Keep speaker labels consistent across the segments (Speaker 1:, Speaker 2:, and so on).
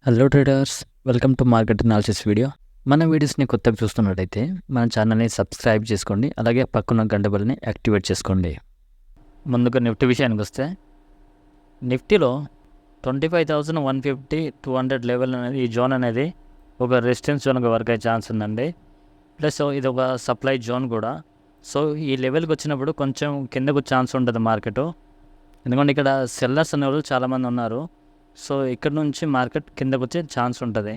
Speaker 1: Hello traders, welcome to market analysis video. మన వీడియోస్ని కొత్తగా చూస్తున్నట్టయితే మన ఛానల్ని సబ్స్క్రైబ్ చేసుకోండి, అలాగే పక్కన గంట బెల్ని యాక్టివేట్ చేసుకోండి. ముందుగా నిఫ్టీ విషయానికి వస్తే నిఫ్టీలో 25,150 200 లెవెల్ అనేది ఈ జోన్ అనేది ఒక రెసిస్టెన్స్ జోన్గా వర్క్ అయ్యే ఛాన్స్ ఉందండి. ప్లస్ ఇది ఒక సప్లై జోన్ కూడా. సో ఈ లెవెల్కి వచ్చినప్పుడు కొంచెం కిందకు ఛాన్స్ ఉంటుంది మార్కెట్, ఎందుకంటే ఇక్కడ సెల్లర్స్ అనేవాళ్ళు చాలామంది ఉన్నారు. సో ఇక్కడ నుంచి మార్కెట్ కిందకు వచ్చే ఛాన్స్ ఉంటుంది.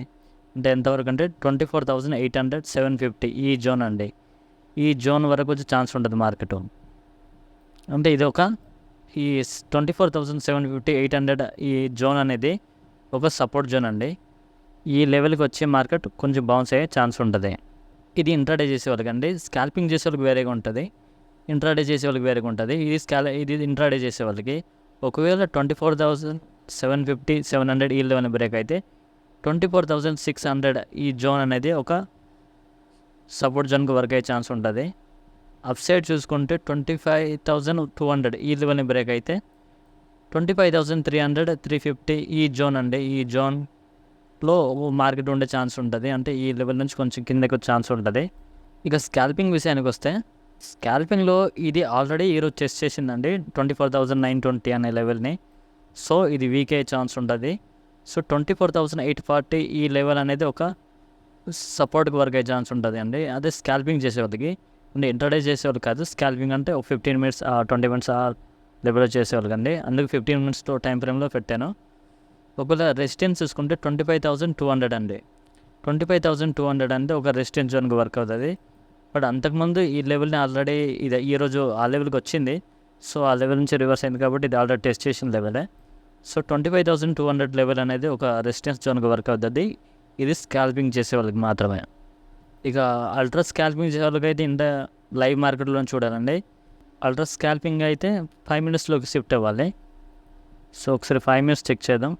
Speaker 1: అంటే ఎంతవరకు అంటే 24,800 750 ఈ జోన్ అండి. ఈ జోన్ వరకు వచ్చే ఛాన్స్ ఉంటుంది మార్కెట్. అంటే ఇది ఒక ఈ 24,750 800 ఈ జోన్ అనేది ఒక సపోర్ట్ జోన్ అండి. ఈ లెవెల్కి వచ్చే మార్కెట్ కొంచెం బౌన్స్ అయ్యే ఛాన్స్ ఉంటుంది. ఇది ఇంట్రాడే చేసే వాళ్ళకి అండి. స్కాల్పింగ్ చేసే వాళ్ళకి వేరేగా ఉంటుంది, ఇంట్రాడే చేసే వాళ్ళకి వేరేగా ఉంటుంది. ఇది ఇంట్రాడే చేసే వాళ్ళకి ఒకవేళ 24,750 700 ఈ లెవెల్ బ్రేక్ అయితే 24,600 ఈ జోన్ అనేది ఒక సపోర్ట్ జోన్కి వర్క్ అయ్యే ఛాన్స్ ఉంటుంది. అప్ సైడ్ చూసుకుంటే 25,200 ఈ లెవెల్ని బ్రేక్ అయితే 25,300 350 ఈ జోన్ అండి. ఈ జోన్లో మార్కెట్ ఉండే ఛాన్స్ ఉంటుంది. అంటే ఈ లెవెల్ నుంచి కొంచెం కిందకి వచ్చే ఛాన్స్ ఉంటుంది. ఇక స్కాల్పింగ్ విషయానికి వస్తే స్కాల్పింగ్లో ఇది ఆల్రెడీ ఈరోజు టెస్ట్ చేసిందండి 24,920 అనే లెవెల్ని. సో ఇది వీక్ అయ్యే ఛాన్స్ ఉంటుంది. సో 24,840 ఈ లెవెల్ అనేది ఒక సపోర్ట్కి వర్క్ అయ్యే ఛాన్స్ ఉంటుంది అండి. అదే స్కాల్పింగ్ చేసేవాళ్ళకి, అంటే ఇంట్రాడే చేసేవాళ్ళు కాదు. స్కాల్పింగ్ అంటే ఒక 15 మినిట్స్ 20 మినిట్స్ లెవెల్లో చేసేవాళ్ళకి అండి. అందుకు 15 మినిట్స్ టైం ఫ్రేమ్లో పెట్టాను. ఒకవేళ రెసిస్టెన్స్ చూసుకుంటే 25,200 అండి. 25,200 అంటే ఒక రెసిస్టెన్స్ జోన్కి వర్క్ అవుతుంది. బట్ అంతకుముందు ఈ లెవెల్ని ఆల్రెడీ ఇది ఈరోజు ఆ లెవెల్కి వచ్చింది. సో ఆ లెవెల్ నుంచి రివర్స్ అయింది కాబట్టి ఇది ఆల్రెడీ టెస్ట్ చేసిన లెవెలే. సో 25,200 లెవెల్ అనేది ఒక రెసిస్టెన్స్ జోన్కి వర్క్ అవుతుంది. ఇది స్కాల్పింగ్ చేసే వాళ్ళకి మాత్రమే. ఇక అల్ట్రా స్కాల్పింగ్ చేసే వాళ్ళకి అయితే ఇంత లైవ్ మార్కెట్లో చూడాలండి. అల్ట్రా స్కాల్పింగ్ అయితే 5 మినిట్స్లోకి షిఫ్ట్ అవ్వాలి. సో ఒకసారి 5 మినిట్స్ చెక్ చేద్దాం.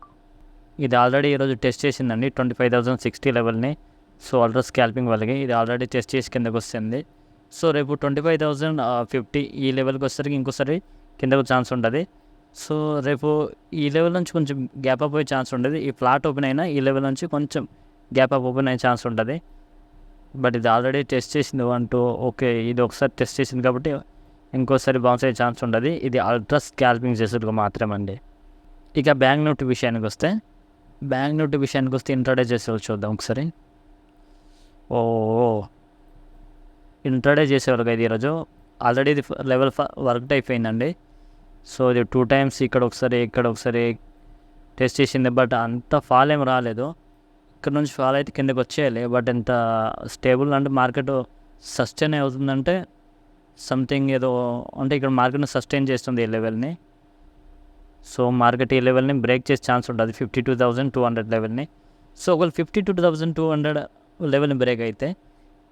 Speaker 1: ఇది ఆల్రెడీ ఈరోజు టెస్ట్ చేసిందండి 25,060 లెవెల్ని. సో అల్ట్రా స్కాల్పింగ్ వాళ్ళకి ఇది ఆల్రెడీ టెస్ట్ చేసి కిందకు వస్తుంది. సో రేపు 25,050 ఈ లెవెల్కి వచ్చేసరికి ఇంకోసారి కిందకు ఛాన్స్ ఉంటుంది. సో రేపు ఈ లెవెల్ నుంచి కొంచెం గ్యాప్ అప్ అయ్యే ఛాన్స్ ఉంటుంది. ఈ ఫ్లాట్ ఓపెన్ అయినా ఈ లెవెల్ నుంచి కొంచెం గ్యాప్ అప్ ఓపెన్ అయ్యే ఛాన్స్ ఉంటుంది. బట్ ఇది ఆల్రెడీ టెస్ట్ చేసింది ఓకే, ఇది ఒకసారి టెస్ట్ చేసింది కాబట్టి ఇంకోసారి బౌన్స్ అయ్యే ఛాన్స్ ఉంటుంది. ఇది అల్ట్రా స్కాల్పింగ్ చేసేందుకు మాత్రమే అండి. ఇక బ్యాంక్ నిఫ్టీ విషయానికి వస్తే ఇంట్రాడే చేసేవాళ్ళు చూద్దాం ఒకసారి. ఇంట్రాడే చేసేవాళ్ళకి అయితే ఈరోజు ఆల్రెడీ ఇది లెవెల్ వర్క్ అయిపోయిందండి. సో ఇది 2 టైమ్స్ ఇక్కడ ఒకసారి టెస్ట్ చేసింది. బట్ అంత ఫాల్ ఏం రాలేదు. ఇక్కడ నుంచి ఫాల్ అయితే కిందకి వచ్చేయాలి. బట్ ఎంత స్టేబుల్ అంటే మార్కెట్ సస్టైన్ అవుతుందంటే సంథింగ్ ఏదో అంటే ఇక్కడ మార్కెట్ని సస్టైన్ చేస్తుంది ఈ లెవెల్ని. సో మార్కెట్ ఈ లెవెల్ని బ్రేక్ చేసే ఛాన్స్ ఉంటుంది 52,200 లెవెల్ని. సో ఒకవేళ 52,200 లెవెల్ని బ్రేక్ అయితే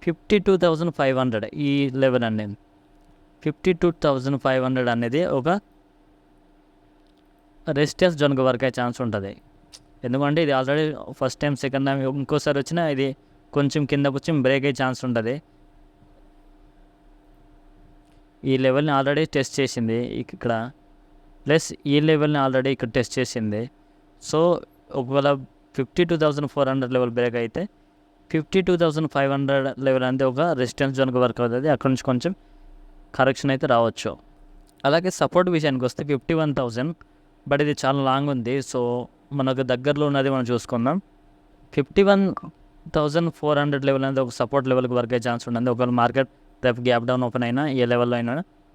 Speaker 1: 52,500 ఈ లెవెల్ అండి. 52,500 అనేది ఒక రెసిస్టెన్స్ జోన్కి వర్క్ అయ్యే ఛాన్స్ ఉంటుంది. ఎందుకంటే ఇది already first time second time ఇంకోసారి వచ్చినా ఇది కొంచెం కిందకు వచ్చి బ్రేక్ అయ్యే ఛాన్స్ ఉంటుంది. ఈ లెవెల్ని ఆల్రెడీ టెస్ట్ చేసింది ఇక్కడ, ప్లస్ ఈ లెవెల్ని ఆల్రెడీ ఇక్కడ టెస్ట్ చేసింది. సో ఒకవేళ 52,400 లెవెల్ బ్రేక్ అయితే 52,500 లెవెల్ అంటే ఒక రెసిస్టెన్స్ జోన్కి వర్క్ అవుతుంది. అక్కడ నుంచి కొంచెం కరెక్షన్ అయితే రావచ్చు. అలాగే సపోర్ట్ విషయానికి వస్తే 51,000, బట్ ఇది చాలా లాంగ్ ఉంది. సో మనకు దగ్గరలో ఉన్నది మనం చూసుకుందాం. 51,400 లెవెల్ అనేది ఒక సపోర్ట్ లెవెల్కి వర్క్ అయ్యే ఛాన్స్ ఉంటుంది. ఒకవేళ మార్కెట్ రేపు గ్యాప్ డౌన్ ఓపెన్ అయినా ఏ లెవెల్లో అయినా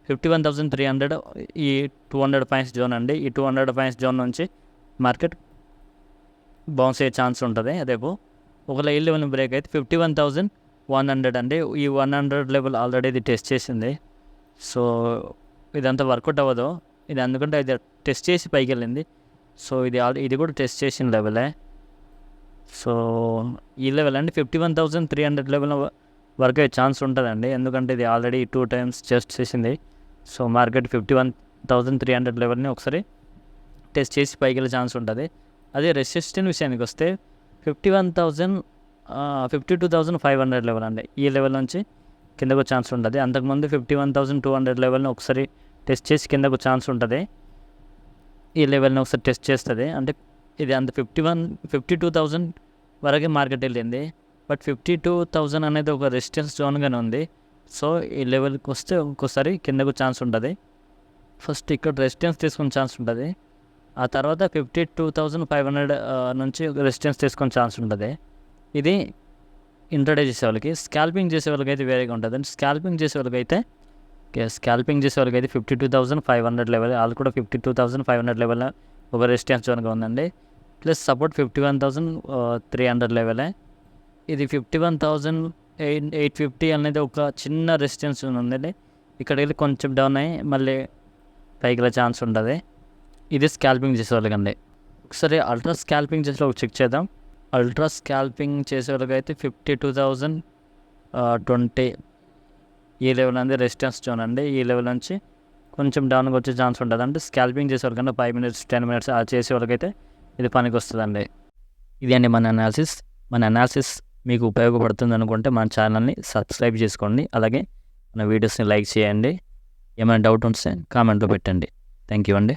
Speaker 1: 51,300 ఈ 200 పాయింట్స్ జోన్ అండి. ఈ 200 పాయింట్స్ జోన్ నుంచి మార్కెట్ బౌన్స్ అయ్యే ఛాన్స్ ఉంటుంది రేపు. ఒకవేళ ఈ లెవెల్ బ్రేక్ అయితే 51,100 అండి. ఈ 100 లెవెల్ ఆల్రెడీ ఇది టెస్ట్ చేసింది. సో ఇదంతా వర్కౌట్ అవ్వదు ఇది, ఎందుకంటే ఇది టెస్ట్ చేసి పైకి వెళ్ళింది. సో ఇది కూడా టెస్ట్ చేసిన లెవెలే. సో ఈ లెవెల్ అంటే 51,300 లెవెల్ వర్క్ అయ్యే ఛాన్స్ ఉంటుందండి, ఎందుకంటే ఇది ఆల్రెడీ 2 టైమ్స్ టెస్ట్ చేసింది. సో మార్కెట్ 51,300 లెవెల్ని ఒకసారి టెస్ట్ చేసి పైకి వెళ్ళే ఛాన్స్ ఉంటుంది. అదే రెసిస్టెన్స్ విషయానికి వస్తే 52,500 లెవెల్ అండి. ఈ లెవెల్ నుంచి కిందకు ఛాన్స్ ఉంటుంది. అంతకుముందు 51,200 లెవెల్ని ఒకసారి టెస్ట్ చేసి కిందకు ఛాన్స్ ఉంటుంది. ఈ లెవెల్ని ఒకసారి టెస్ట్ చేస్తుంది. అంటే ఇది అంత 52,000 వరకే మార్కెట్ వెళ్ళింది. బట్ 52,000 అనేది ఒక రెసిస్టెన్స్ జోన్గానే ఉంది. సో ఈ లెవెల్కి వస్తే ఇంకోసారి కిందకు ఛాన్స్ ఉంటుంది. ఫస్ట్ ఇక్కడ రెసిస్టెన్స్ తీసుకునే ఛాన్స్ ఉంటుంది. ఆ తర్వాత 52,500 నుంచి రెసిస్టెన్స్ తీసుకునే ఛాన్స్ ఉంటుంది. ఇది ఇంట్రాడే చేసే వాళ్ళకి. స్కాల్పింగ్ చేసే వాళ్ళకి అయితే వేరేగా ఉంటుంది. అండ్ స్కాల్పింగ్ చేసే వాళ్ళకి అయితే 52,500 లెవెల్, వాళ్ళు కూడా 52,500 లెవెల్ ఒక రెసిస్టెన్స్ జోన్గా ఉందండి. Plus support 51,300 లెవెలే. ఇది 51,850 అనేది ఒక చిన్న రెసిస్టెన్స్ ఉందండి. ఇక్కడికి వెళ్ళి కొంచెం డౌన్ అయ్యి మళ్ళీ పైకి ఛాన్స్ ఉంటుంది. ఇది స్కాల్పింగ్ చేసే వాళ్ళకండి. ఒకసారి అల్ట్రా స్కాల్పింగ్ చేసే వాళ్ళకి చెక్ చేద్దాం. అల్ట్రా స్కాల్పింగ్ చేసే వాళ్ళకి అయితే 52,020 ఈ లెవెల్ అనేది రెసిస్టెన్స్ జోన్ అండి. ఈ లెవెల్ నుంచి కొంచెం డౌన్కి వచ్చే ఛాన్స్ ఉంటుంది. అంటే స్కాల్పింగ్ చేసే వాళ్ళకన్నా 5 minutes 10 minutes ఆ చేసే వాళ్ళకైతే ఇది పనికి వస్తుందండి. ఇది అండి మన అనాలిసిస్. మన అనాలిసిస్ మీకు ఉపయోగపడుతుంది అనుకుంటే మన ఛానల్ని సబ్స్క్రైబ్ చేసుకోండి. అలాగే మన వీడియోస్ని లైక్ చేయండి. ఏమైనా డౌట్ ఉంటే కామెంట్లో పెట్టండి. థ్యాంక్ యూ అండి.